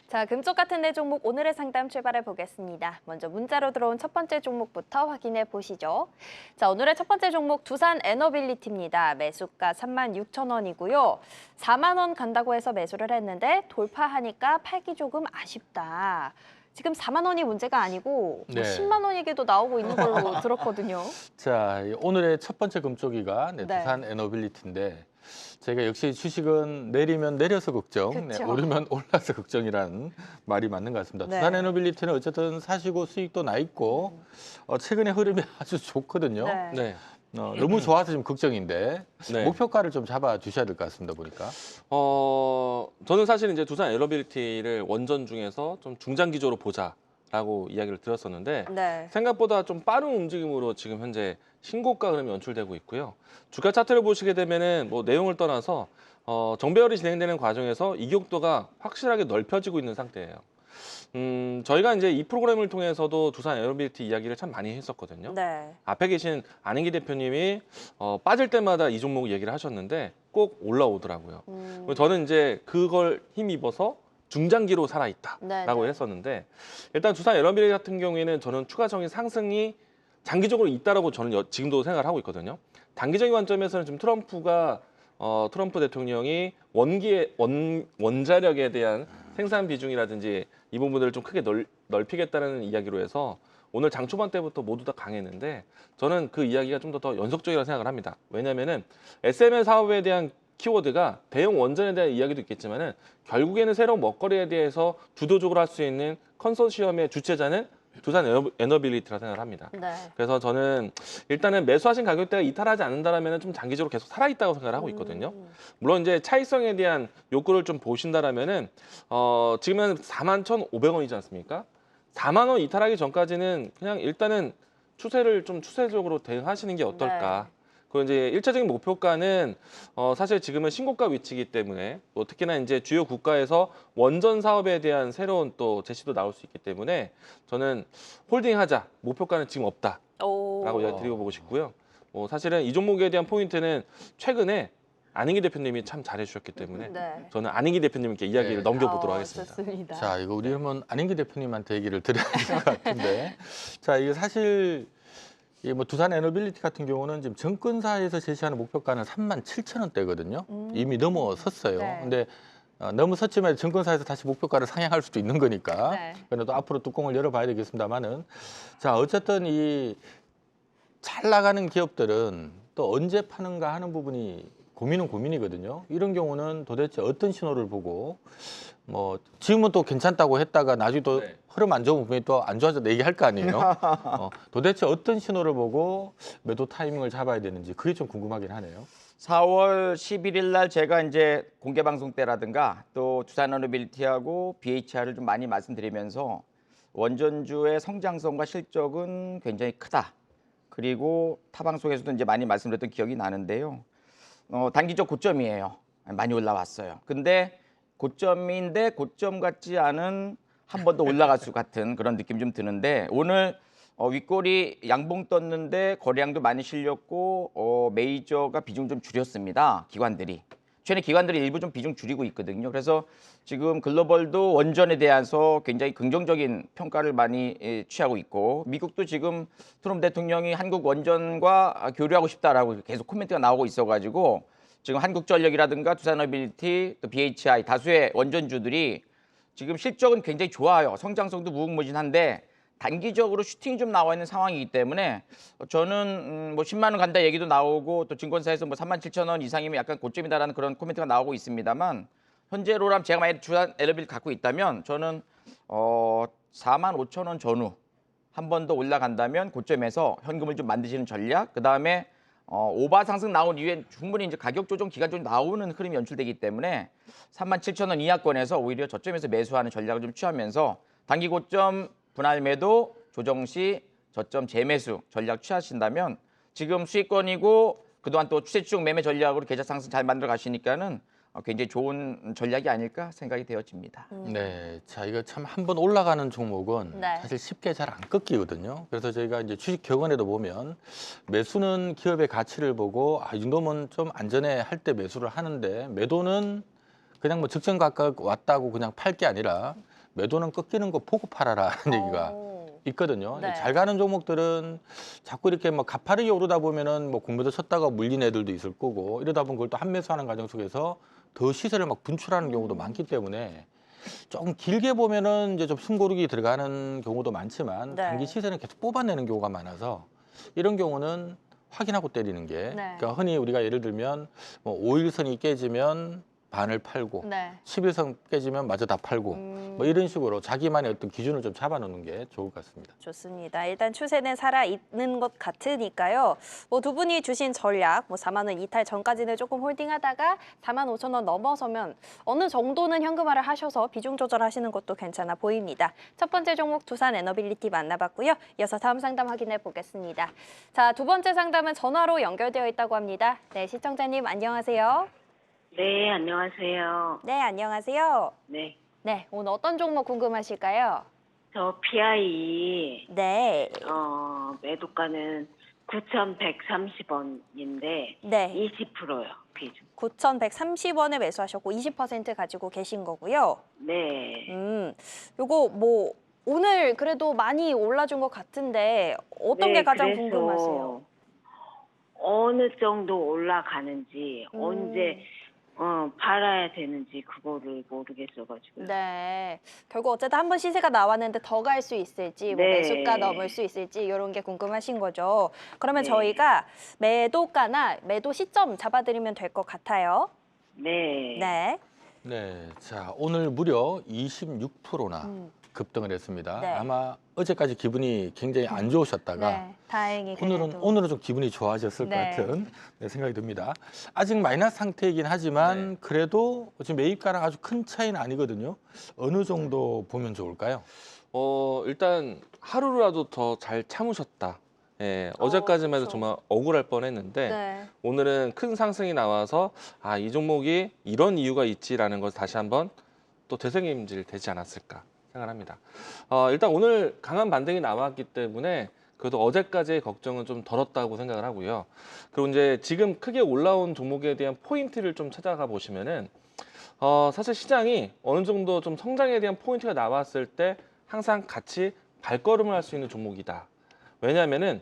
자, 금쪽 같은 내 종목 오늘의 상담 출발해 보겠습니다. 먼저 문자로 들어온 첫 번째 종목부터 확인해 보시죠. 자, 오늘의 첫 번째 종목 두산 에너빌리티입니다. 매수가 36,000원이고요. 4만 원 간다고 해서 매수를 했는데 돌파하니까 팔기 조금 아쉽다. 지금 4만 원이 문제가 아니고 네. 10만 원 얘기도 나오고 있는 걸로 들었거든요. 자, 오늘의 첫 번째 금쪽이가 네. 두산 에너빌리티인데 저희가 역시 주식은 내리면 내려서 걱정, 그쵸. 오르면 올라서 걱정이라는 말이 맞는 것 같습니다. 네. 두산 에너빌리티는 어쨌든 사시고 수익도 나 있고 최근에 흐름이 아주 좋거든요. 네. 네. 너무 좋아서 좀 걱정인데 네. 목표가를 좀 잡아 주셔야 될 것 같습니다. 보니까. 저는 사실 이제 두산 에너빌리티를 원전 중에서 좀 중장기적으로 보자라고 이야기를 드렸었는데 네. 생각보다 좀 빠른 움직임으로 지금 현재 신고가 흐름이 연출되고 있고요. 주가 차트를 보시게 되면은 뭐 내용을 떠나서 정배열이 진행되는 과정에서 이격도가 확실하게 넓혀지고 있는 상태예요. 저희가 이제 이 프로그램을 통해서도 두산 에너빌리티 이야기를 참 많이 했었거든요. 네. 앞에 계신 안인기 대표님이 빠질 때마다 이 종목 얘기를 하셨는데 꼭 올라오더라고요. 저는 이제 그걸 힘입어서 중장기로 살아있다라고 네. 했었는데 일단 두산 에너빌리티 같은 경우에는 저는 추가적인 상승이 장기적으로 있다라고 저는 지금도 생각을 하고 있거든요. 단기적인 관점에서는 지금 트럼프 대통령이 원자력에 대한 생산 비중이라든지 이 부분들을 좀 크게 넓히겠다는 이야기로 해서 오늘 장 초반 때부터 모두 다 강했는데 저는 그 이야기가 좀 더 연속적이라고 생각을 합니다. 왜냐하면은 SML 사업에 대한 키워드가 대형 원전에 대한 이야기도 있겠지만은 결국에는 새로운 먹거리에 대해서 주도적으로 할 수 있는 컨소시엄의 주체자는 두산 에너빌리티라 생각을 합니다. 네. 그래서 저는 일단은 매수하신 가격대가 이탈하지 않는다라면 좀 장기적으로 계속 살아있다고 생각을 하고 있거든요. 물론 이제 차익성에 대한 욕구를 좀 보신다라면은 지금은 41,500원이지 않습니까? 4만 원 이탈하기 전까지는 그냥 일단은 추세를 좀 추세적으로 대응하시는 게 어떨까. 그리고 이제 일차적인 목표가는 사실 지금은 신고가 위치이기 때문에 특히나 이제 주요 국가에서 원전 사업에 대한 새로운 또 제시도 나올 수 있기 때문에 저는 홀딩하자 목표가는 지금 없다라고 이야기 드리고 싶고요. 사실은 이 종목에 대한 포인트는 최근에 안인기 대표님이 참 잘해주셨기 때문에 네. 저는 안인기 대표님께 이야기를 넘겨보도록 하겠습니다. 좋습니다. 자, 이거 우리 그러면 안인기 대표님한테 얘기를 드려야 될 것 같은데. 자, 이게 사실 뭐 두산 에너빌리티 같은 경우는 지금 증권사에서 제시하는 목표가는 37,000원대거든요. 이미 넘어섰어요. 네. 근데 넘어섰지만 증권사에서 다시 목표가를 상향할 수도 있는 거니까. 네. 그래도 앞으로 뚜껑을 열어봐야 되겠습니다만은. 자, 어쨌든 이 잘 나가는 기업들은 또 언제 파는가 하는 부분이 고민이거든요. 이런 경우는 도대체 어떤 신호를 보고 뭐 지금은 또 괜찮다고 했다가 나중에 또 네. 흐름 안 좋으면 분명히 또 안 좋아져 얘기할 거 아니에요. 도대체 어떤 신호를 보고 매도 타이밍을 잡아야 되는지 그게 좀 궁금하긴 하네요. 4월 11일 날 제가 이제 공개 방송 때라든가 또 두산에너빌리티하고 BHR을 좀 많이 말씀드리면서 원전주의 성장성과 실적은 굉장히 크다. 그리고 타 방송에서도 이제 많이 말씀드렸던 기억이 나는데요. 단기적 고점이에요. 많이 올라왔어요. 근데 고점인데 고점 같지 않은 한 번 더 올라갈 수 같은 그런 느낌 좀 드는데 오늘 윗꼬리 양봉 떴는데 거래량도 많이 실렸고 메이저가 비중 좀 줄였습니다. 기관들이. 최근에 기관들이 일부 좀 비중 줄이고 있거든요. 그래서 지금 글로벌도 원전에 대해서 굉장히 긍정적인 평가를 많이 취하고 있고 미국도 지금 트럼프 대통령이 한국 원전과 교류하고 싶다라고 계속 코멘트가 나오고 있어가지고 지금 한국전력이라든가 두산에너빌리티 또 BHI 다수의 원전주들이 지금 실적은 굉장히 좋아요. 성장성도 무궁무진한데 단기적으로 슈팅이 좀 나와 있는 상황이기 때문에 저는 뭐 10만 원 간다 얘기도 나오고 또 증권사에서 뭐 37,000원 이상이면 약간 고점이다라는 그런 코멘트가 나오고 있습니다만 현재로라면 제가 만약 두산 에너빌 갖고 있다면 저는 45,000원 전후 한 번 더 올라간다면 고점에서 현금을 좀 만드시는 전략. 그 다음에 오바 상승 나온 이후에 충분히 이제 가격 조정 기간 좀 나오는 흐름이 연출되기 때문에 37,000원 이하권에서 오히려 저점에서 매수하는 전략을 좀 취하면서 단기 고점 분할 매도, 조정 시 저점 재매수 전략 취하신다면 지금 수익권이고 그동안 또 추세 추종 매매 전략으로 계좌 상승 잘 만들어 가시니까는 굉장히 좋은 전략이 아닐까 생각이 되어집니다. 네, 자 이거 참 한번 올라가는 종목은 네. 사실 쉽게 잘 안 꺾이거든요. 그래서 저희가 이제 주식 격언에도 보면 매수는 기업의 가치를 보고 이 정도면 좀 안전해 할 때 매수를 하는데 매도는 그냥 뭐 직전 가격 왔다고 그냥 팔 게 아니라 매도는 꺾이는 거 보고 팔아라는 얘기가 있거든요. 네. 잘 가는 종목들은 자꾸 이렇게 뭐 가파르게 오르다 보면은 뭐 공매도 쳤다가 물린 애들도 있을 거고 이러다 보면 그걸 또 한매수하는 과정 속에서 더 시세를 막 분출하는 경우도 많기 때문에 조금 길게 보면은 이제 좀 숨고르기 들어가는 경우도 많지만 네. 단기 시세는 계속 뽑아내는 경우가 많아서 이런 경우는 확인하고 때리는 게 네. 그러니까 흔히 우리가 예를 들면 뭐 5일선이 깨지면 반을 팔고 네. 10일선 깨지면 마저 다 팔고 뭐 이런 식으로 자기만의 어떤 기준을 좀 잡아놓는 게 좋을 것 같습니다. 좋습니다. 일단 추세는 살아있는 것 같으니까요. 뭐 두 분이 주신 전략, 뭐 4만 원 이탈 전까지는 조금 홀딩하다가 4만 5천 원 넘어서면 어느 정도는 현금화를 하셔서 비중 조절하시는 것도 괜찮아 보입니다. 첫 번째 종목 두산 에너빌리티 만나봤고요. 이어서 다음 상담 확인해 보겠습니다. 자, 두 번째 상담은 전화로 연결되어 있다고 합니다. 네, 시청자님 안녕하세요. 네, 안녕하세요. 네, 안녕하세요. 네, 네, 오늘 어떤 종목 궁금하실까요? 저 PI 네, 매도가는 9,130원인데 네. 20%요, 비중. 9,130원에 매수하셨고 20% 가지고 계신 거고요. 네. 요거 뭐 오늘 그래도 많이 올라준 것 같은데 어떤 게 가장 그래서 궁금하세요? 어느 정도 올라가는지, 언제 팔아야 되는지 그거를 모르겠어가지고요. 네, 결국 어쨌든 한번 시세가 나왔는데 더 갈 수 있을지, 뭐 네. 매수가 넘을 수 있을지 이런 게 궁금하신 거죠. 그러면 네. 저희가 매도가나 매도 시점 잡아드리면 될 것 같아요. 네. 네, 네, 자 오늘 무려 26%나 급등을 했습니다. 네. 아마 어제까지 기분이 굉장히 안 좋으셨다가 네, 다행히 그래도. 오늘은 좀 기분이 좋아졌을 네. 것 같은 생각이 듭니다. 아직 마이너스 상태이긴 하지만 그래도 지금 매입가랑 아주 큰 차이는 아니거든요. 어느 정도 보면 좋을까요? 일단 하루라도 더 잘 참으셨다. 예, 어제까지만 해도 그렇죠. 정말 억울할 뻔했는데 네, 오늘은 큰 상승이 나와서 아, 이 종목이 이런 이유가 있지라는 걸 다시 한번 또 되새김질 되지 않았을까 생각합니다. 일단 오늘 강한 반등이 나왔기 때문에 그래도 어제까지의 걱정은 좀 덜었다고 생각을 하고요. 그리고 이제 지금 크게 올라온 종목에 대한 포인트를 좀 찾아가 보시면은 사실 시장이 어느 정도 좀 성장에 대한 포인트가 나왔을 때 항상 같이 발걸음을 할 수 있는 종목이다. 왜냐하면은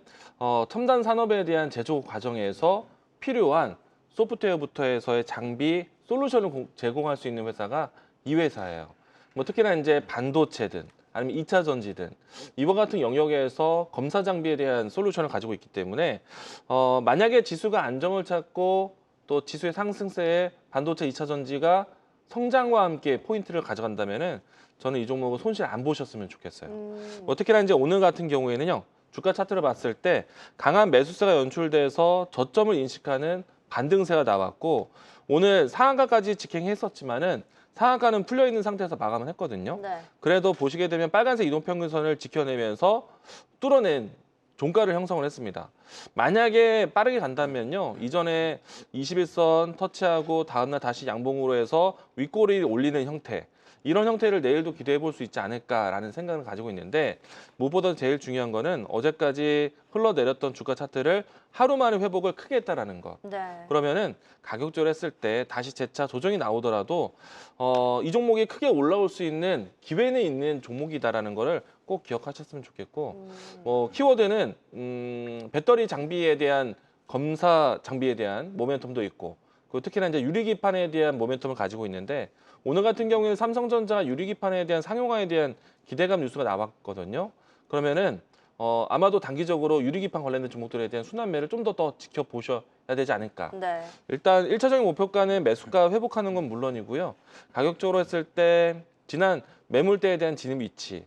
첨단 산업에 대한 제조 과정에서 필요한 소프트웨어부터 해서의 장비, 솔루션을 제공할 수 있는 회사가 이 회사예요. 뭐 특히나 이제 반도체든 아니면 2차 전지든 이와 같은 영역에서 검사 장비에 대한 솔루션을 가지고 있기 때문에 만약에 지수가 안정을 찾고 또 지수의 상승세에 반도체 2차 전지가 성장과 함께 포인트를 가져간다면은 저는 이 종목은 손실 안 보셨으면 좋겠어요. 뭐 특히나 이제 오늘 같은 경우에는요. 주가 차트를 봤을 때 강한 매수세가 연출돼서 저점을 인식하는 반등세가 나왔고 오늘 상한가까지 직행했었지만은 상한가는 풀려 있는 상태에서 마감을 했거든요. 네. 그래도 보시게 되면 빨간색 이동평균선을 지켜내면서 뚫어낸 종가를 형성을 했습니다. 만약에 빠르게 간다면요. 이전에 21선 터치하고 다음날 다시 양봉으로 해서 윗꼬리를 올리는 형태. 이런 형태를 내일도 기대해 볼 수 있지 않을까라는 생각을 가지고 있는데 무엇보다 제일 중요한 거는 어제까지 흘러내렸던 주가 차트를 하루 만에 회복을 크게 했다라는 것. 네. 그러면은 가격조를 했을 때 다시 재차 조정이 나오더라도 이 종목이 크게 올라올 수 있는 기회는 있는 종목이다라는 거를 꼭 기억하셨으면 좋겠고 뭐 키워드는 배터리 장비에 대한 검사 장비에 대한 모멘텀도 있고 그리고 특히나 이제 유리기판에 대한 모멘텀을 가지고 있는데 오늘 같은 경우에는 삼성전자가 유리기판에 대한 상용화에 대한 기대감 뉴스가 나왔거든요. 그러면은 아마도 단기적으로 유리기판 관련된 종목들에 대한 순환매를 좀 더 지켜보셔야 되지 않을까. 네. 일단 1차적인 목표가는 매수가 회복하는 건 물론이고요. 가격적으로 했을 때 지난 매물대에 대한 진입 위치.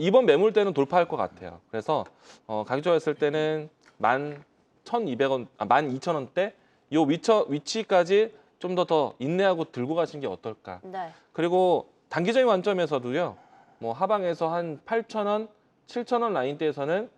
이번 매물대는 돌파할 것 같아요. 그래서 가격적으로 했을 때는 11,200원, 12,000원대 이 위치까지 좀 더 인내하고 들고 가시는 게 어떨까. 네. 그리고 단기적인 관점에서도요. 뭐 하방에서 한 8,000원, 7,000원 라인대에서는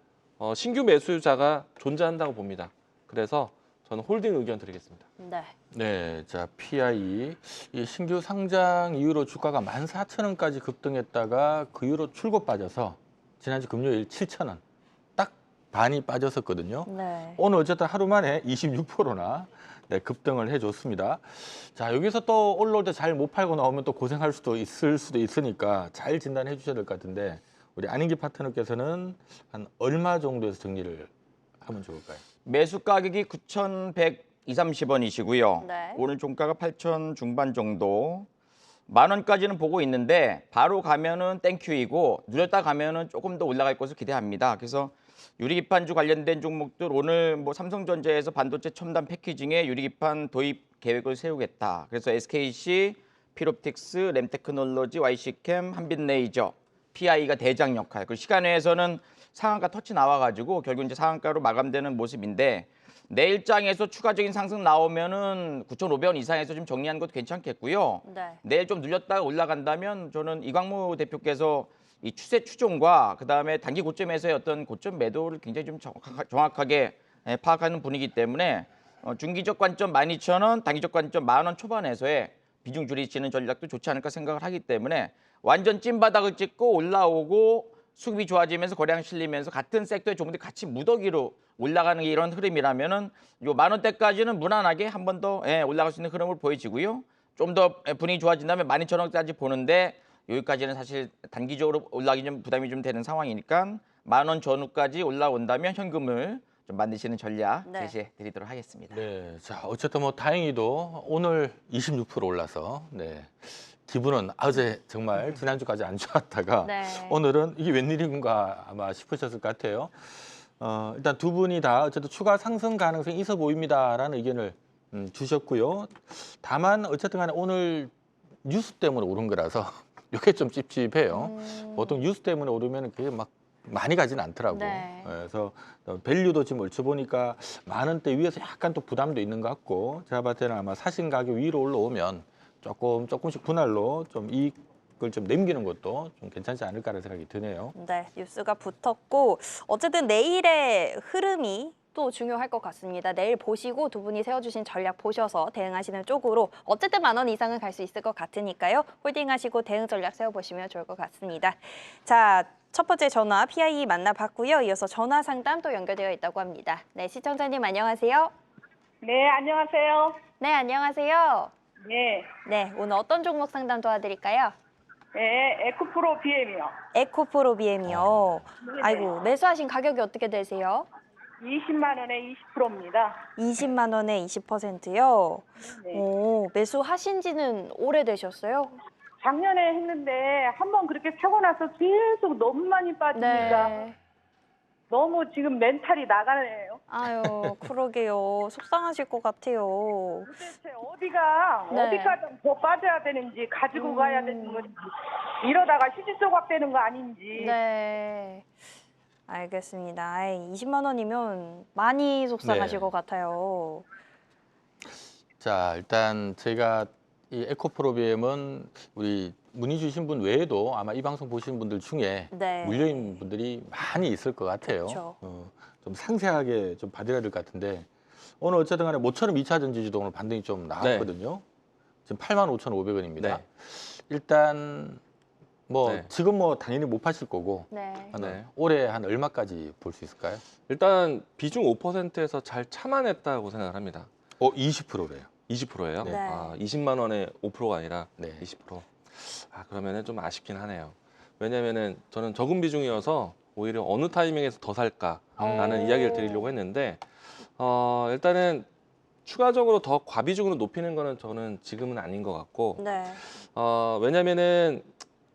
신규 매수자가 존재한다고 봅니다. 그래서 저는 홀딩 의견 드리겠습니다. 네. 네, 자 PI 이 신규 상장 이후로 주가가 14,000원까지 급등했다가 그 이후로 출고 빠져서 지난주 금요일 7,000원 딱 반이 빠졌었거든요. 네. 오늘 어쨌든 하루 만에 26%나 네, 급등을 해줬습니다. 자, 여기서 또 올라올 때 잘 못 팔고 나오면 또 고생할 수도 있으니까 잘 진단해 주셔야 될 것 같은데 우리 안인기 파트너께서는 한 얼마 정도에서 정리를 하면 좋을까요? 매수 가격이 9,120-30원이시고요. 네. 오늘 종가가 8,000 중반 정도. 10,000원까지는 보고 있는데 바로 가면은 땡큐이고 누렸다 가면은 조금 더 올라갈 것을 기대합니다. 그래서 유리기판주 관련된 종목들 오늘 뭐 삼성전자에서 반도체 첨단 패키징에 유리기판 도입 계획을 세우겠다. 그래서 SKC, 필옵틱스, 램테크놀로지, YC캠, 한빛레이저, PI가 대장 역할. 그 시간외에서는 상한가 터치 나와가지고 결국 이제 상한가로 마감되는 모습인데 내일장에서 추가적인 상승 나오면은 9,500원 이상에서 좀 정리하는 것도 괜찮겠고요. 네. 내일 좀 눌렸다가 올라간다면 저는 이광무 대표께서 이 추세 추종과 그다음에 단기 고점에서의 어떤 고점 매도를 굉장히 좀 정확하게 파악하는 분이기 때문에 중기적 관점 12,000원, 단기적 관점 10,000원 초반에서의 비중 줄이시는 전략도 좋지 않을까 생각을 하기 때문에 완전 찐바닥을 찍고 올라오고 수급이 좋아지면서 거래량 실리면서 같은 섹터의 종목들이 같이 무더기로 올라가는 이런 흐름이라면은 요 10,000원대까지는 무난하게 한 번 더 올라갈 수 있는 흐름을 보여지고요. 좀 더 분위기 좋아진다면 12,000원까지 보는데 여기까지는 사실 단기적으로 올라가기 좀 부담이 좀 되는 상황이니까 10,000원 전후까지 올라온다면 현금을 좀 만드시는 전략 네. 제시해 드리도록 하겠습니다. 네, 자 어쨌든 뭐 다행히도 오늘 26% 올라서 네. 기분은 어제 정말 지난주까지 안 좋았다가 네. 오늘은 이게 웬일인가 아마 싶으셨을 것 같아요. 일단 두 분이 다 어쨌든 추가 상승 가능성이 있어 보입니다라는 의견을 주셨고요. 다만 어쨌든 간에 오늘 뉴스 때문에 오른 거라서 이게 좀 찝찝해요. 보통 뉴스 때문에 오르면 그게 막 많이 가지는 않더라고. 네. 그래서 밸류도 지금 얼추 보니까 10,000원대 위에서 약간 또 부담도 있는 것 같고 제가 봤을 때는 아마 사신 가격 위로 올라오면 조금씩 분할로 좀 이익을 좀 남기는 것도 좀 괜찮지 않을까라는 생각이 드네요. 네, 뉴스가 붙었고 어쨌든 내일의 흐름이 또 중요할 것 같습니다. 내일 보시고 두 분이 세워주신 전략 보셔서 대응하시는 쪽으로 어쨌든 10,000원 이상은 갈 수 있을 것 같으니까요. 홀딩하시고 대응 전략 세워보시면 좋을 것 같습니다. 자, 첫 번째 전화 PIE 만나봤고요. 이어서 전화 상담 또 연결되어 있다고 합니다. 네, 시청자님 안녕하세요. 네, 안녕하세요. 네, 안녕하세요. 네, 네, 오늘 어떤 종목 상담 도와드릴까요? 네, 에코프로 BM이요. 에코프로 BM이요. 네. 아이고, 매수하신 가격이 어떻게 되세요? 20만 원에 20%입니다. 20만 원에 20%요. 네. 오, 매수하신 지는 오래되셨어요? 작년에 했는데 한번 그렇게 사고 나서 계속 너무 많이 빠지니까 네. 너무 지금 멘탈이 나가네요. 아유, 그러게요. 속상하실 것 같아요. 도대체 어디가 네. 어디까지 더 빠져야 되는지 가지고 가야 되는 건지 이러다가 휴지 조각 되는 거 아닌지. 네. 알겠습니다. 아이, 20만 원이면 많이 속상하실 네. 것 같아요. 자, 일단 저희가 이 에코프로비엠은 우리 문의 주신 분 외에도 아마 이 방송 보시는 분들 중에 네. 물려인 분들이 많이 있을 것 같아요. 그쵸. 좀 상세하게 좀 봐드려야 될 것 같은데 오늘 어쨌든 간에 모처럼 2차 전지주도 오늘 반등이 좀 나왔거든요. 지금 85,500원입니다. 네. 일단 뭐 네. 지금 뭐 당연히 못 파실 거고 네. 네. 올해 한 얼마까지 볼 수 있을까요? 일단 비중 5%에서 잘 참아냈다고 생각을 합니다. 20%래요. 20%예요? 네. 아, 20만 원에 5%가 아니라 네. 20%. 아, 그러면은 좀 아쉽긴 하네요. 왜냐면은 저는 적은 비중이어서 오히려 어느 타이밍에서 더 살까라는 오. 이야기를 드리려고 했는데 일단은 추가적으로 더 과비중으로 높이는 거는 저는 지금은 아닌 것 같고 네. 왜냐면은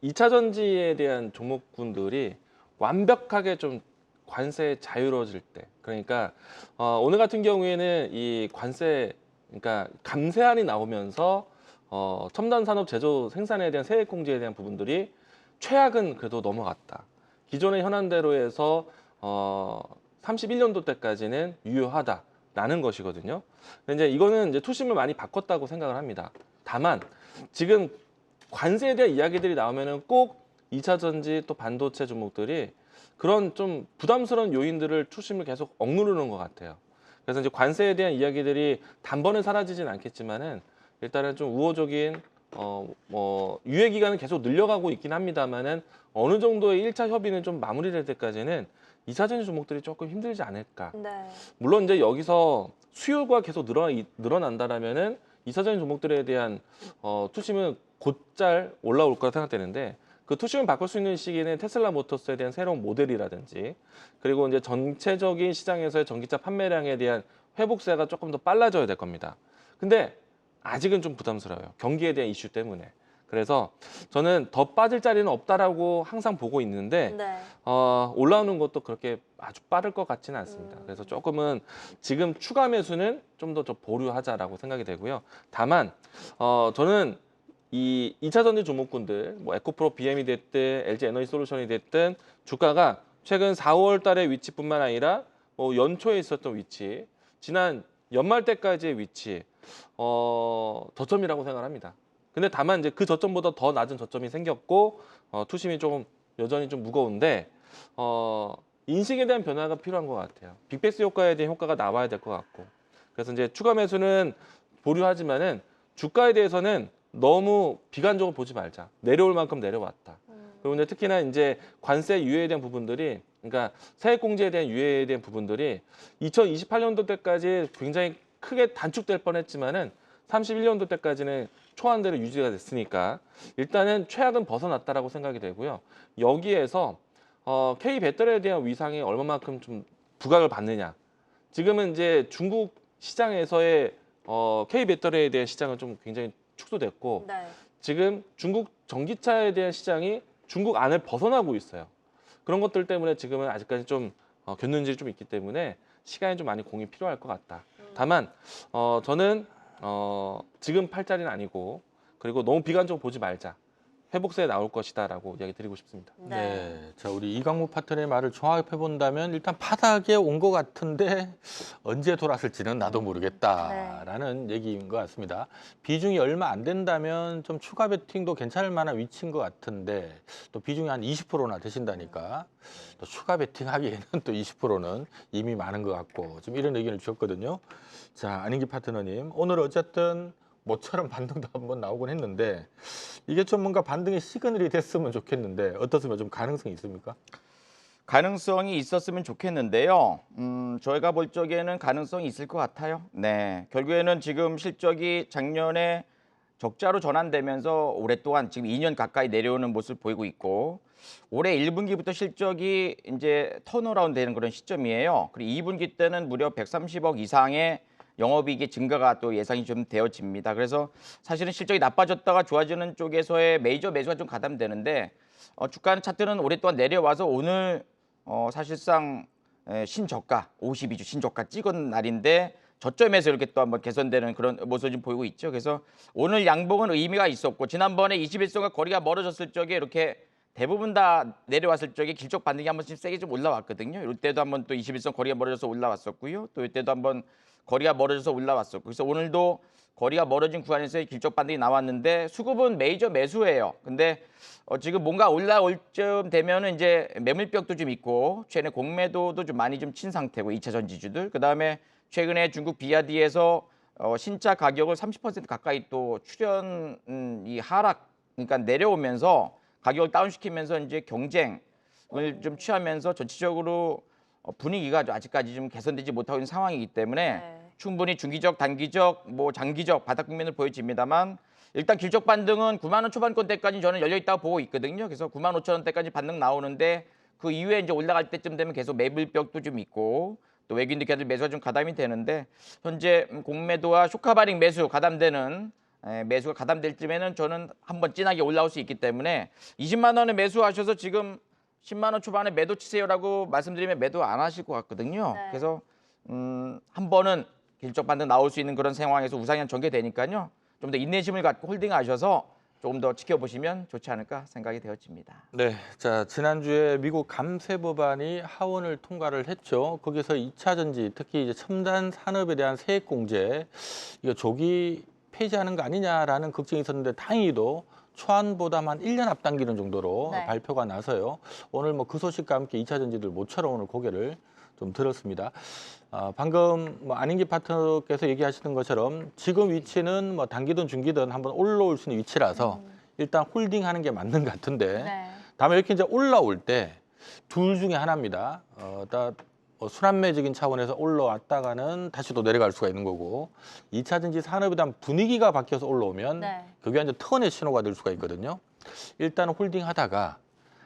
2차 전지에 대한 종목군들이 완벽하게 좀 관세 자유로워질 때 그러니까 오늘 같은 경우에는 이 관세 그러니까 감세안이 나오면서 첨단 산업 제조 생산에 대한 세액 공제에 대한 부분들이 최악은 그래도 넘어갔다. 기존의 현안대로 해서 31년도 때까지는 유효하다라는 것이거든요. 근데 이제 이거는 이제 투심을 많이 바꿨다고 생각을 합니다. 다만 지금 관세에 대한 이야기들이 나오면은 꼭 2차 전지 또 반도체 종목들이 그런 좀 부담스러운 요인들을 투심을 계속 억누르는 것 같아요. 그래서 이제 관세에 대한 이야기들이 단번에 사라지진 않겠지만은 일단은 좀 우호적인 유예 기간은 계속 늘려가고 있긴 합니다만은 어느 정도의 1차 협의는 좀 마무리될 때까지는 2차전지 종목들이 조금 힘들지 않을까. 네. 물론 이제 여기서 수요가 계속 늘어난다라면은 2차전지 종목들에 대한 투심은 곧잘 올라올 거라 생각되는데 그 투심을 바꿀 수 있는 시기는 테슬라 모터스에 대한 새로운 모델이라든지 그리고 이제 전체적인 시장에서의 전기차 판매량에 대한 회복세가 조금 더 빨라져야 될 겁니다. 근데 아직은 좀 부담스러워요. 경기에 대한 이슈 때문에. 그래서 저는 더 빠질 자리는 없다라고 항상 보고 있는데 네. 올라오는 것도 그렇게 아주 빠를 것 같지는 않습니다. 그래서 조금은 지금 추가 매수는 좀 더 보류하자라고 생각이 되고요. 다만 저는 이 2차 전지 종목군들 뭐 에코프로 BM이 됐든 LG 에너지솔루션이 됐든 주가가 최근 4월 달의 위치뿐만 아니라 뭐 연초에 있었던 위치, 지난 연말 때까지의 위치 저점이라고 생각합니다. 근데 다만 이제 그 저점보다 더 낮은 저점이 생겼고 투심이 조금 여전히 좀 무거운데 인식에 대한 변화가 필요한 것 같아요. 빅베이스 효과에 대한 효과가 나와야 될 것 같고 그래서 이제 추가 매수는 보류하지만은 주가에 대해서는 너무 비관적으로 보지 말자. 내려올 만큼 내려왔다. 그리고 이제 특히나 이제 관세 유예에 대한 부분들이 그러니까 세액 공제에 대한 유예에 대한 부분들이 2028년도 때까지 굉장히 크게 단축될 뻔했지만은 31년도 때까지는 초안대로 유지가 됐으니까 일단은 최악은 벗어났다라고 생각이 되고요. 여기에서 K 배터리에 대한 위상이 얼마만큼 좀 부각을 받느냐. 지금은 이제 중국 시장에서의 K 배터리에 대한 시장은 좀 굉장히 축소됐고 네. 지금 중국 전기차에 대한 시장이 중국 안을 벗어나고 있어요. 그런 것들 때문에 지금은 아직까지 좀 견눈질이 좀 있기 때문에 시간이 좀 많이 공이 필요할 것 같다. 다만 저는 지금 팔 자리는 아니고 그리고 너무 비관적으로 보지 말자. 회복세에 나올 것이다라고 이야기 드리고 싶습니다. 네. 자, 우리 이강무 파트너의 말을 종합해 본다면 일단 바닥에 온 것 같은데 언제 돌았을지는 나도 모르겠다라는 얘기인 것 같습니다. 비중이 얼마 안 된다면 좀 추가 베팅도 괜찮을 만한 위치인 것 같은데 또 비중이 한 20%나 되신다니까 또 추가 베팅하기에는 또 20%는 이미 많은 것 같고 지금 이런 의견을 주셨거든요. 자, 안인기 파트너님, 오늘 어쨌든 모처럼 반등도 한번 나오곤 했는데 이게 좀 뭔가 반등의 시그널이 됐으면 좋겠는데 어떻습니까? 좀 가능성이 있습니까? 가능성이 있었으면 좋겠는데요. 저희가 볼 적에는 가능성이 있을 것 같아요. 네, 결국에는 지금 실적이 작년에 적자로 전환되면서 오랫동안 지금 2년 가까이 내려오는 모습을 보이고 있고 올해 1분기부터 실적이 이제 턴어라운드 되는 그런 시점이에요. 그리고 2분기 때는 무려 130억 이상의 영업이익의 증가가 또 예상이 좀 되어집니다. 그래서 사실은 실적이 나빠졌다가 좋아지는 쪽에서의 메이저 매수가 좀 가담되는데 주가 차트는 오랫동안 내려와서 오늘 사실상 신저가 52주 신저가 찍은 날인데 저점에서 이렇게 또 한번 개선되는 그런 모습을 좀 보이고 있죠. 그래서 오늘 양봉은 의미가 있었고 지난번에 21선과 거리가 멀어졌을 적에 이렇게 대부분 다 내려왔을 적에 길적 반등이 한 번씩 세게 좀 올라왔거든요. 이때도 한번 또 21선 거리가 멀어져서 올라왔었고요. 또 이때도 한번 거리가 멀어져서 올라왔었고 그래서 오늘도 거리가 멀어진 구간에서의 길적 반등이 나왔는데 수급은 메이저 매수예요. 근데 지금 뭔가 올라올 쯤 되면은 이제 매물벽도 좀 있고 최근에 공매도도 좀 많이 좀 친 상태고 2차 전지주들 그다음에 최근에 중국 비아디에서 신차 가격을 30% 가까이 또 출현 이 하락 그러니까 내려오면서 가격을 다운시키면서 이제 경쟁을 좀 취하면서 전체적으로 분위기가 아직까지 좀 개선되지 못하고 있는 상황이기 때문에 네. 충분히 중기적, 단기적, 뭐 장기적 바닥 국면을 보여집니다만 일단 길적 반등은 9만 원 초반권대까지 저는 열려 있다고 보고 있거든요. 그래서 9만 5천 원대까지 반등 나오는데 그 이후에 이제 올라갈 때쯤 되면 계속 매물벽도 좀 있고 또 외국인들 매수가 좀 가담이 되는데 현재 공매도와 쇼카바링 매수 가담되는 매수가 가담될 쯤에는 저는 한번 진하게 올라올 수 있기 때문에 20만 원에 매수하셔서 지금 10만 원 초반에 매도 치세요라고 말씀드리면 매도 안 하실 것 같거든요. 네. 그래서 한 번은 길적 반등 나올 수 있는 그런 상황에서 우상향 전개되니까요. 좀 더 인내심을 갖고 홀딩하셔서 조금 더 지켜보시면 좋지 않을까 생각이 되어집니다. 네, 자 지난주에 미국 감세 법안이 하원을 통과를 했죠. 거기서 2차 전지, 특히 이제 첨단 산업에 대한 세액 공제 이거 조기 폐지하는 거 아니냐라는 걱정이 있었는데 다행히도 초안보다만 1년 앞당기는 정도로 네. 발표가 나서요. 오늘 뭐 그 소식과 함께 2차 전지들 모처럼 오늘 고개를 좀 들었습니다. 방금 뭐 안인기 파트너께서 얘기하시는 것처럼 지금 위치는 뭐 단기든 중기든 한번 올라올 수 있는 위치라서 일단 홀딩하는 게 맞는 것 같은데 네. 다음에 이렇게 이제 올라올 때 둘 중에 하나입니다. 순환매적인 차원에서 올라왔다가는 다시 또 내려갈 수가 있는 거고 2차 전지 산업에 대한 분위기가 바뀌어서 올라오면 네. 그게 완전 턴의 신호가 될 수가 있거든요. 일단은 홀딩하다가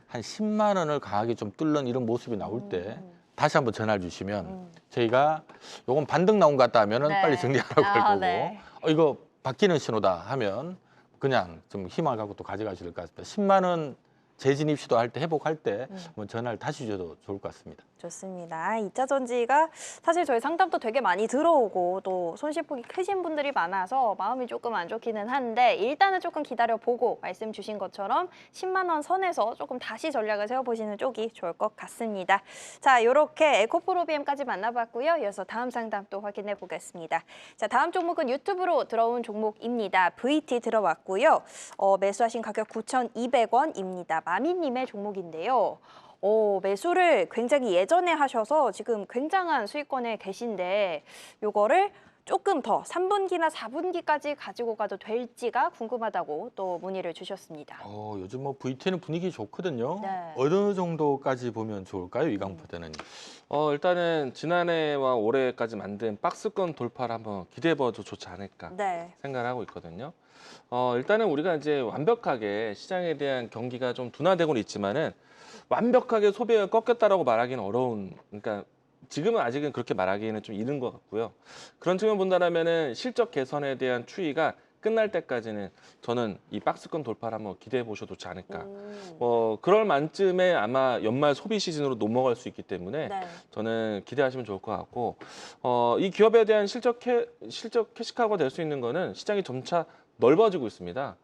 한 10만 원을 강하게 좀 뚫는 이런 모습이 나올 때 다시 한번 전화를 주시면 저희가 요건 반등 나온 것 같다 하면은 네. 빨리 정리하라고 할 거고 네. 이거 바뀌는 신호다 하면 그냥 좀 희망을 갖고 또 가져가셔야 될 것 같습니다. 10만 원 재진입 시도할 때 회복할 때 한번 전화를 다시 주셔도 좋을 것 같습니다. 좋습니다. 2차 전지가 사실 저희 상담도 되게 많이 들어오고 또 손실폭이 크신 분들이 많아서 마음이 조금 안 좋기는 한데 일단은 조금 기다려보고 말씀 주신 것처럼 10만 원 선에서 조금 다시 전략을 세워보시는 쪽이 좋을 것 같습니다. 자, 이렇게 에코프로비엠까지 만나봤고요. 이어서 다음 상담 또 확인해 보겠습니다. 자, 다음 종목은 유튜브로 들어온 종목입니다. VT 들어왔고요. 매수하신 가격 9,200원입니다. 마미님의 종목인데요. 매수를 굉장히 예전에 하셔서 지금 굉장한 수익권에 계신데 요거를 조금 더 3분기나 4분기까지 가지고 가도 될지가 궁금하다고 또 문의를 주셨습니다. 요즘 뭐 VT는 분위기 좋거든요. 네. 어느 정도까지 보면 좋을까요, 이강포대는? 일단은 지난해와 올해까지 만든 박스권 돌파를 한번 기대해봐도 좋지 않을까 네. 생각을 하고 있거든요. 일단은 우리가 이제 완벽하게 시장에 대한 경기가 좀 둔화되고는 있지만은 완벽하게 소비가 꺾였다라고 말하기는 어려운, 그러니까 지금은 아직은 그렇게 말하기에는 좀 이른 것 같고요. 그런 측면 본다면은 실적 개선에 대한 추이가 끝날 때까지는 저는 이 박스권 돌파를 한번 기대해 보셔도 좋지 않을까. 그럴 만쯤에 아마 연말 소비 시즌으로 넘어갈 수 있기 때문에 네. 저는 기대하시면 좋을 것 같고, 이 기업에 대한 실적 캐시카우가 될 수 있는 거는 시장이 점차 넓어지고 있습니다.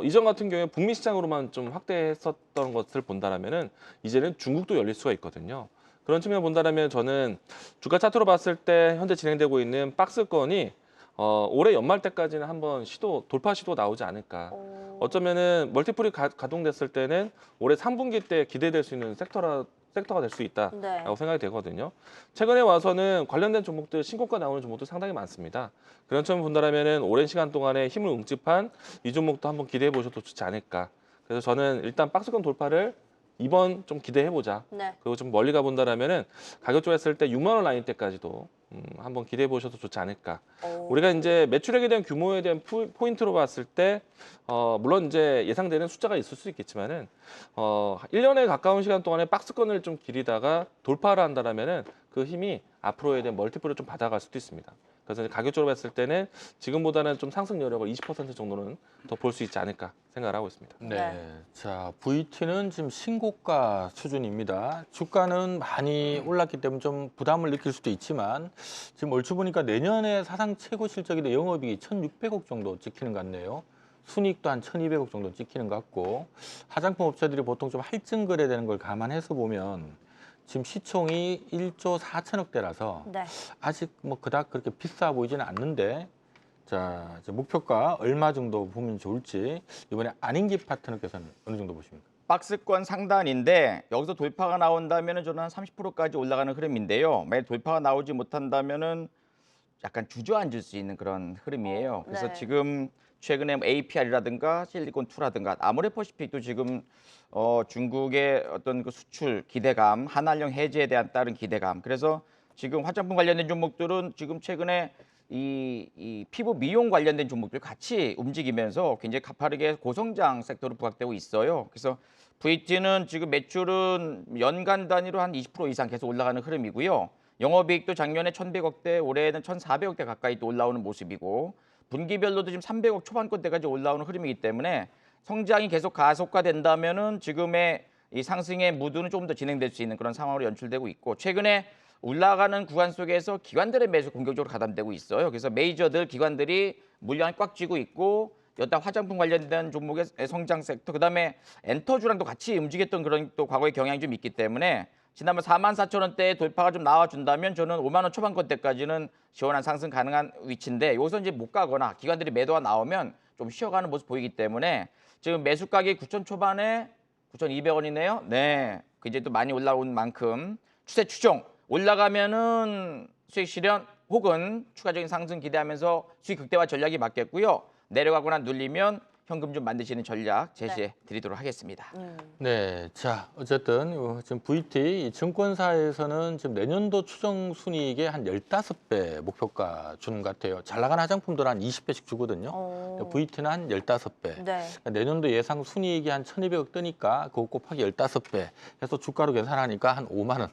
이전 같은 경우에 북미 시장으로만 좀 확대했었던 것을 본다면은 이제는 중국도 열릴 수가 있거든요. 그런 측면 본다면 저는 주가 차트로 봤을 때 현재 진행되고 있는 박스권이 올해 연말 때까지는 한번 돌파 시도 나오지 않을까. 어쩌면은 멀티플이 가동됐을 때는 올해 3분기 때 기대될 수 있는 섹터가 될 수 있다라고 네. 생각이 되거든요. 최근에 와서는 관련된 종목들 신고가 나오는 종목도 상당히 많습니다. 그런 점을 본다면은 오랜 시간 동안에 힘을 응집한 이 종목도 한번 기대해 보셔도 좋지 않을까. 그래서 저는 일단 박스권 돌파를 이번 좀 기대해 보자. 네. 그리고 좀 멀리 가본다라면은 가격 쪽에 했을 때 6만 원 라인 때까지도 한번 기대해 보셔도 좋지 않을까. 우리가 이제 매출액에 대한 규모에 대한 포인트로 봤을 때 물론 이제 예상되는 숫자가 있을 수 있겠지만은 1년에 가까운 시간 동안에 박스권을 좀 기리다가 돌파를 한다라면은 그 힘이 앞으로에 대한 멀티플을 좀 받아갈 수도 있습니다. 그래서 이제 가격적으로 봤을 때는 지금보다는 좀 상승 여력을 20% 정도는 더 볼 수 있지 않을까 생각을 하고 있습니다. 네. 자, VT는 지금 신고가 수준입니다. 주가는 많이 올랐기 때문에 좀 부담을 느낄 수도 있지만 지금 얼추 보니까 내년에 사상 최고 실적인데 영업이익이 1,600억 정도 찍히는 것 같네요. 순이익도 한 1,200억 정도 찍히는 것 같고 화장품 업체들이 보통 좀 할증 거래되는 걸 감안해서 보면 지금 시총이 1조 4천억대라서 네. 아직 뭐 그닥 그렇게 비싸 보이지는 않는데 자, 이제 목표가 얼마 정도 보면 좋을지 이번에 안인기 파트너께서는 어느 정도 보십니까? 박스권 상단인데 여기서 돌파가 나온다면 저는 한 30%까지 올라가는 흐름인데요. 만약 돌파가 나오지 못한다면은 약간 주저앉을 수 있는 그런 흐름이에요. 그래서 네. 지금 최근에 APR이라든가 실리콘2라든가 아모레퍼시픽도 지금 중국의 어떤 그 수출 기대감, 한한령 해제에 대한 따른 기대감. 그래서 지금 화장품 관련된 종목들은 지금 최근에 이 피부 미용 관련된 종목들 같이 움직이면서 굉장히 가파르게 고성장 섹터로 부각되고 있어요. 그래서 VT는 지금 매출은 연간 단위로 한 20% 이상 계속 올라가는 흐름이고요. 영업이익도 작년에 1,100억대, 올해는 1,400억대 가까이 또 올라오는 모습이고 분기별로도 지금 300억 초반권대까지 올라오는 흐름이기 때문에 성장이 계속 가속화된다면은 지금의 이 상승의 무드는 조금 더 진행될 수 있는 그런 상황으로 연출되고 있고 최근에 올라가는 구간 속에서 기관들의 매수 공격적으로 가담되고 있어요. 그래서 메이저들 기관들이 물량이 꽉 쥐고 있고 여타 화장품 관련된 종목의 성장 섹터 그다음에 엔터주랑도 같이 움직였던 그런 또 과거의 경향이 좀 있기 때문에 지난번 44,000원대에 돌파가 좀 나와준다면 저는 5만 원 초반권대까지는 시원한 상승 가능한 위치인데 여기서 이제 못 가거나 기관들이 매도가 나오면 좀 쉬어가는 모습 보이기 때문에 지금 매수 가격이 9,000 초반에 9,200원이네요. 네, 그 이제 또 많이 올라온 만큼 추세 추종 올라가면은 수익 실현 혹은 추가적인 상승 기대하면서 수익 극대화 전략이 맞겠고요. 내려가거나 눌리면 현금 좀 만드시는 전략 제시해 드리도록 하겠습니다. 네, 자 어쨌든 지금 VT 이 증권사에서는 지금 내년도 추정 순이익의 한 15배 목표가 주는 것 같아요. 잘 나가는 화장품들은 한 20배씩 주거든요. VT는 한 15배. 네. 그러니까 내년도 예상 순이익이 한 1,200억 뜨니까 그거 곱하기 15배 해서 주가로 계산하니까 한 5만 원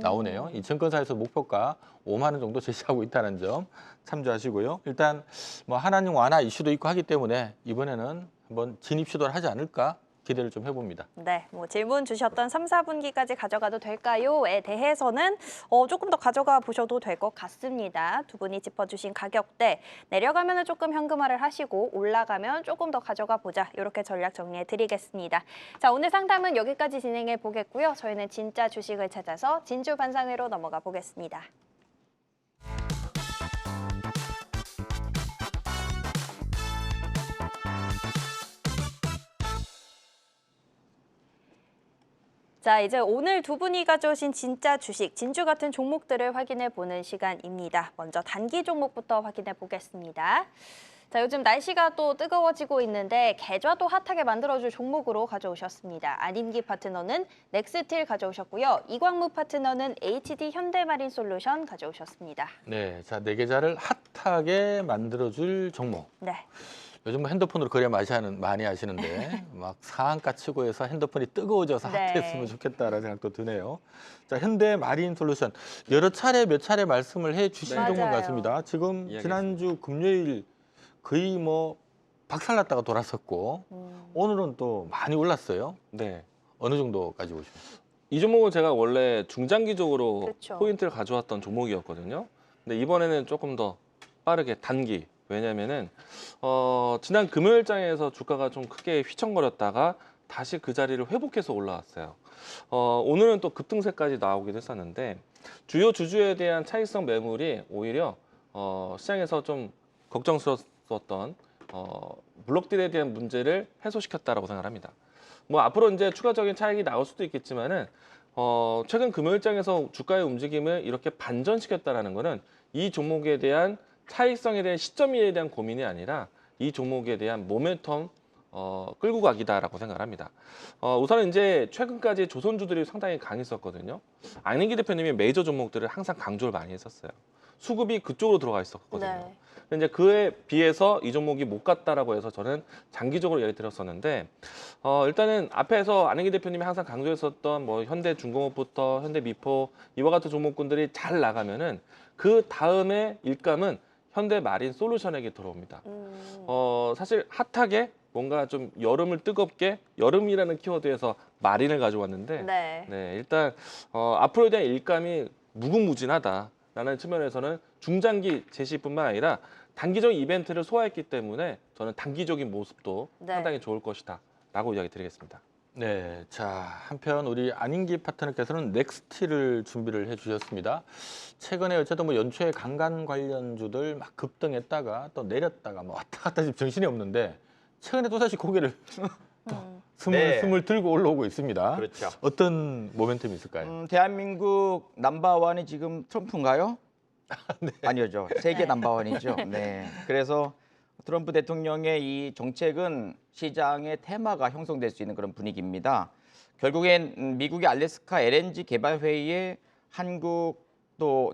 나오네요. 이 증권사에서 목표가 5만 원 정도 제시하고 있다는 점 참조하시고요. 일단 뭐 한한령 완화 이슈도 있고 하기 때문에 이번에는 한번 진입 시도를 하지 않을까 기대를 좀 해봅니다. 네, 뭐 질문 주셨던 3, 4분기까지 가져가도 될까요?에 대해서는 조금 더 가져가 보셔도 될 것 같습니다. 두 분이 짚어주신 가격대 내려가면 조금 현금화를 하시고 올라가면 조금 더 가져가 보자. 이렇게 전략 정리해 드리겠습니다. 자, 오늘 상담은 여기까지 진행해 보겠고요. 저희는 진짜 주식을 찾아서 진주 반상회로 넘어가 보겠습니다. 자, 이제 오늘 두 분이 가져오신 진짜 주식, 진주 같은 종목들을 확인해 보는 시간입니다. 먼저 단기 종목부터 확인해 보겠습니다. 자, 요즘 날씨가 또 뜨거워지고 있는데 계좌도 핫하게 만들어줄 종목으로 가져오셨습니다. 안인기 파트너는 넥스틸 가져오셨고요. 이광무 파트너는 HD 현대마린솔루션 가져오셨습니다. 네, 자, 내 계좌를 핫하게 만들어줄 종목. 네. 요즘 뭐 핸드폰으로 거래 많이 하시는데 막 상한가 치고 해서 핸드폰이 뜨거워져서 네. 핫했으면 좋겠다라는 생각도 드네요. 자, 현대 마린 솔루션 몇 차례 말씀을 해 주신 네. 종목 맞아요. 같습니다. 지금 이야기했습니다. 지난주 금요일 거의 뭐 박살났다가 돌았었고 오늘은 또 많이 올랐어요. 네. 어느 정도까지 보십니까? 이 종목은 제가 원래 중장기적으로 그렇죠. 포인트를 가져왔던 종목이었거든요. 근데 이번에는 조금 더 빠르게 단기. 왜냐면은 지난 금요일장에서 주가가 좀 크게 휘청거렸다가 다시 그 자리를 회복해서 올라왔어요. 오늘은 또 급등세까지 나오기도 했었는데 주요 주주에 대한 차익성 매물이 오히려 시장에서 좀 걱정스러웠던 블록딜에 대한 문제를 해소시켰다라고 생각합니다. 뭐 앞으로 이제 추가적인 차익이 나올 수도 있겠지만은 최근 금요일장에서 주가의 움직임을 이렇게 반전시켰다라는 거는 이 종목에 대한 차익성에 대한 시점에 대한 고민이 아니라 이 종목에 대한 모멘텀 끌고 가기다라고 생각을 합니다. 우선은 이제 최근까지 조선주들이 상당히 강했었거든요. 안인기 대표님이 메이저 종목들을 항상 강조를 많이 했었어요. 수급이 그쪽으로 들어가 있었거든요. 네. 근데 이제 그에 비해서 이 종목이 못 갔다라고 해서 저는 장기적으로 얘기 드렸었는데 일단은 앞에서 안인기 대표님이 항상 강조했었던 뭐 현대중공업부터 현대미포 이와 같은 종목군들이 잘 나가면은 그 다음에 일감은 현대마린솔루션에게 들어옵니다. 사실 핫하게 뭔가 좀 여름을 뜨겁게 여름이라는 키워드에서 마린을 가져왔는데 네. 네, 일단 앞으로에 대한 일감이 무궁무진하다라는 측면에서는 중장기 제시뿐만 아니라 단기적인 이벤트를 소화했기 때문에 저는 단기적인 모습도 네. 상당히 좋을 것이다라고 이야기 드리겠습니다. 네, 자 한편 우리 안인기 파트너께서는 넥스티를 준비를 해주셨습니다. 최근에 어쨌든 뭐 연초에 강간 관련주들 막 급등했다가 또 내렸다가 뭐 왔다 갔다 지금 정신이 없는데 최근에 또 다시 고개를 또 스물 들고 올라오고 있습니다. 그렇죠. 어떤 모멘텀이 있을까요? 대한민국 넘버원이 지금 트럼프인가요? 아니죠. 세계 넘버원이죠. 네. 그래서 트럼프 대통령의 이 정책은 시장의 테마가 형성될 수 있는 그런 분위기입니다. 결국엔 미국의 알래스카 LNG 개발 회의에 한국도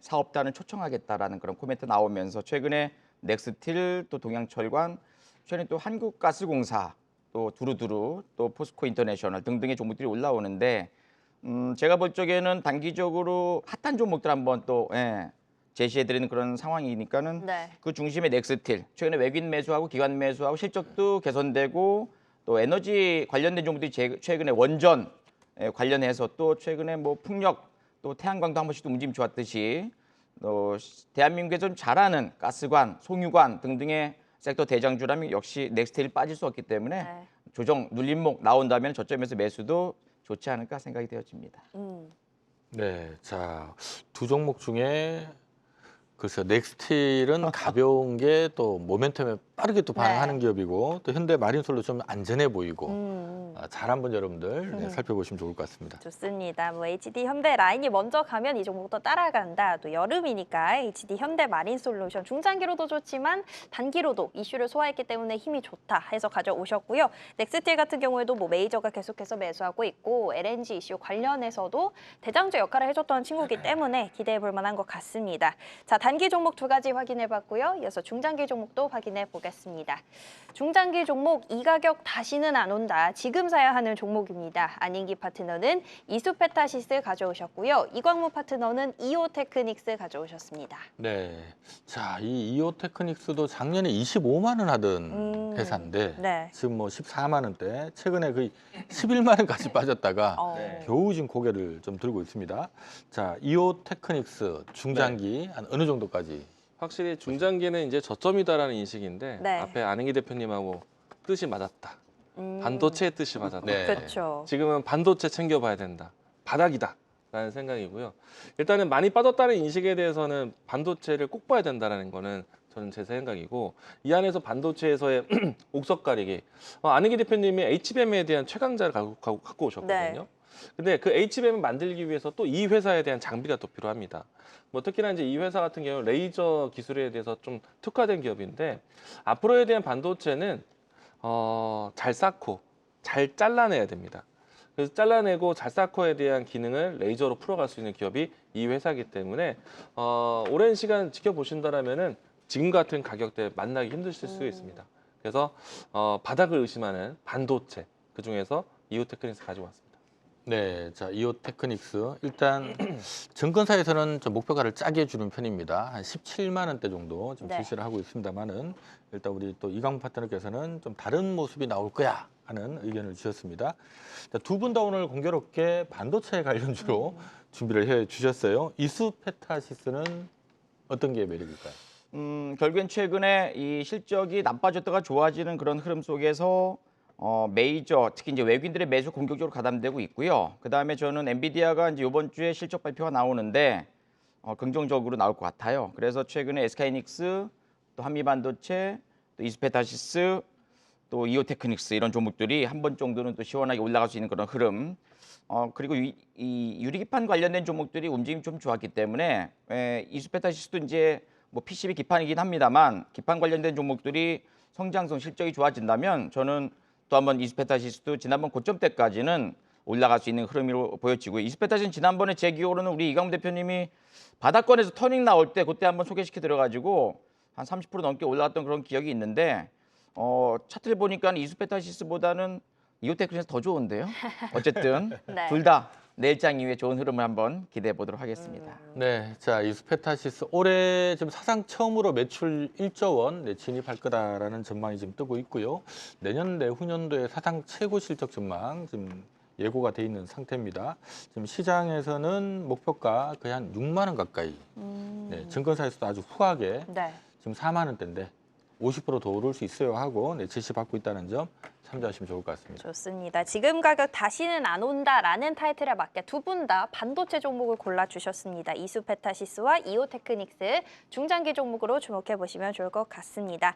사업단을 초청하겠다라는 그런 코멘트 나오면서 최근에 넥스틸 또 동양철관 최근에 또 한국가스공사 또 두루두루 또 포스코 인터내셔널 등등의 종목들이 올라오는데 제가 볼 적에는 단기적으로 핫한 종목들 한번 또 제시해드리는 그런 상황이니까는 네. 그 중심에 넥스틸 최근에 외국인 매수하고 기관 매수하고 실적도 개선되고 또 에너지 관련된 종목들이 최근에 원전 관련해서 또 최근에 뭐 풍력 또 태양광도 한 번씩 또 움직임 좋았듯이 또 대한민국에서 좀 잘하는 가스관, 송유관 등등의 섹터 대장주라면 역시 넥스틸이 빠질 수 없기 때문에 네. 조정 눌림목 나온다면 저점에서 매수도 좋지 않을까 생각이 되어집니다. 네, 자 두 종목 중에 글쎄요 넥스틸은 가벼운 게 또 모멘텀에 빠르게 또 네. 반응하는 기업이고 또 현대 마린솔루션 안전해 보이고 잘 한번 여러분들 살펴보시면 좋을 것 같습니다. 좋습니다. 뭐 HD 현대 라인이 먼저 가면 이 종목도 따라간다. 또 여름이니까 HD 현대 마린솔루션 중장기로도 좋지만 단기로도 이슈를 소화했기 때문에 힘이 좋다 해서 가져오셨고요. 넥스틸 같은 경우에도 뭐 메이저가 계속해서 매수하고 있고 LNG 이슈 관련해서도 대장주 역할을 해줬던 친구이기 때문에 기대해볼 만한 것 같습니다. 자, 단기 종목 두 가지 확인해봤고요. 이어서 중장기 종목도 확인해보겠습니다. 중장기 종목 이 가격 다시는 안 온다. 지금 사야 하는 종목입니다. 안인기 파트너는 이수페타시스 가져오셨고요. 이광무 파트너는 이오테크닉스 가져오셨습니다. 네. 자, 이 이오테크닉스도 작년에 25만 원 하던 회사인데 네. 지금 뭐 14만 원대, 최근에 거의 11만 원까지 빠졌다가 네. 겨우 지금 고개를 좀 들고 있습니다. 자, 이오테크닉스 중장기 한 어느 정도까지? 확실히 중장기는 이제 저점이다라는 인식인데 네. 앞에 안은기 대표님하고 뜻이 맞았다. 반도체의 뜻이 맞았다. 네. 그렇죠. 지금은 반도체 챙겨봐야 된다. 바닥이다라는 생각이고요. 일단은 많이 빠졌다는 인식에 대해서는 반도체를 꼭 봐야 된다라는 거는 저는 제 생각이고 이 안에서 반도체에서의 옥석 가리기. 안은기 대표님이 HBM에 대한 최강자를 갖고 오셨거든요. 네. 근데 그 HBM을 만들기 위해서 또 이 회사에 대한 장비가 또 필요합니다. 뭐 특히나 이제 이 회사 같은 경우는 레이저 기술에 대해서 좀 특화된 기업인데 앞으로에 대한 반도체는 잘 쌓고 잘 잘라내야 됩니다. 그래서 잘라내고 잘 쌓고에 대한 기능을 레이저로 풀어갈 수 있는 기업이 이 회사이기 때문에 오랜 시간 지켜보신다라면은 지금 같은 가격대 만나기 힘드실 수 있습니다. 그래서 바닥을 의심하는 반도체 그 중에서 이오테크닉스 가지고 왔습니다. 네, 자 이오테크닉스 일단 증권사에서는 좀 목표가를 짜게 주는 편입니다. 한 17만 원대 정도 좀 네. 제시를 하고 있습니다만은 일단 우리 또 이광무 파트너께서는 좀 다른 모습이 나올 거야 하는 의견을 주셨습니다. 두 분 다 오늘 공교롭게 반도체 관련주로 준비를 해 주셨어요. 이수페타시스는 어떤 게 매력일까요? 결국엔 최근에 이 실적이 나빠졌다가 좋아지는 그런 흐름 속에서 메이저 특히 이제 외국인들의 매수 공격적으로 가담되고 있고요. 그다음에 저는 엔비디아가 이제 이번 주에 실적 발표가 나오는데 긍정적으로 나올 것 같아요. 그래서 최근에 SK하이닉스, 또 한미반도체, 또 이스페타시스, 또 이오테크닉스 이런 종목들이 한 번 정도는 또 시원하게 올라갈 수 있는 그런 흐름. 그리고 이 유리기판 관련된 종목들이 움직임이 좀 좋았기 때문에 이스페타시스도 이제 뭐 PCB 기판이긴 합니다만 기판 관련된 종목들이 성장성 실적이 좋아진다면 저는 또 한번 이스페타시스도 지난번 고점 때까지는 올라갈 수 있는 흐름으로 보여지고 이스페타시스는 지난번에 제 기억으로는 우리 이광무 대표님이 바닥권에서 터닝 나올 때 그때 한번 소개시켜 드려가지고 한 30% 넘게 올라갔던 그런 기억이 있는데 차트를 보니까 이스페타시스보다는 이오테크닉스 더 좋은데요. 어쨌든 네. 둘 다 내일장 이후에 좋은 흐름을 한번 기대해 보도록 하겠습니다. 네, 자 이스페타시스 올해 지금 사상 처음으로 매출 1조 원 진입할 거다라는 전망이 지금 뜨고 있고요. 내년 내후년도에 사상 최고 실적 전망 지금 예고가 돼 있는 상태입니다. 지금 시장에서는 목표가 거의 한 6만 원 가까이. 네, 증권사에서도 아주 후하게 네. 지금 4만 원대인데 50%더 오를 수 있어요 하고 제시받고 있다는 점 참조하시면 좋을 것 같습니다. 좋습니다. 지금 가격 다시는 안 온다라는 타이틀에 맞게 두 분 다 반도체 종목을 골라주셨습니다. 이수페타시스와 이오테크닉스 중장기 종목으로 주목해 보시면 좋을 것 같습니다.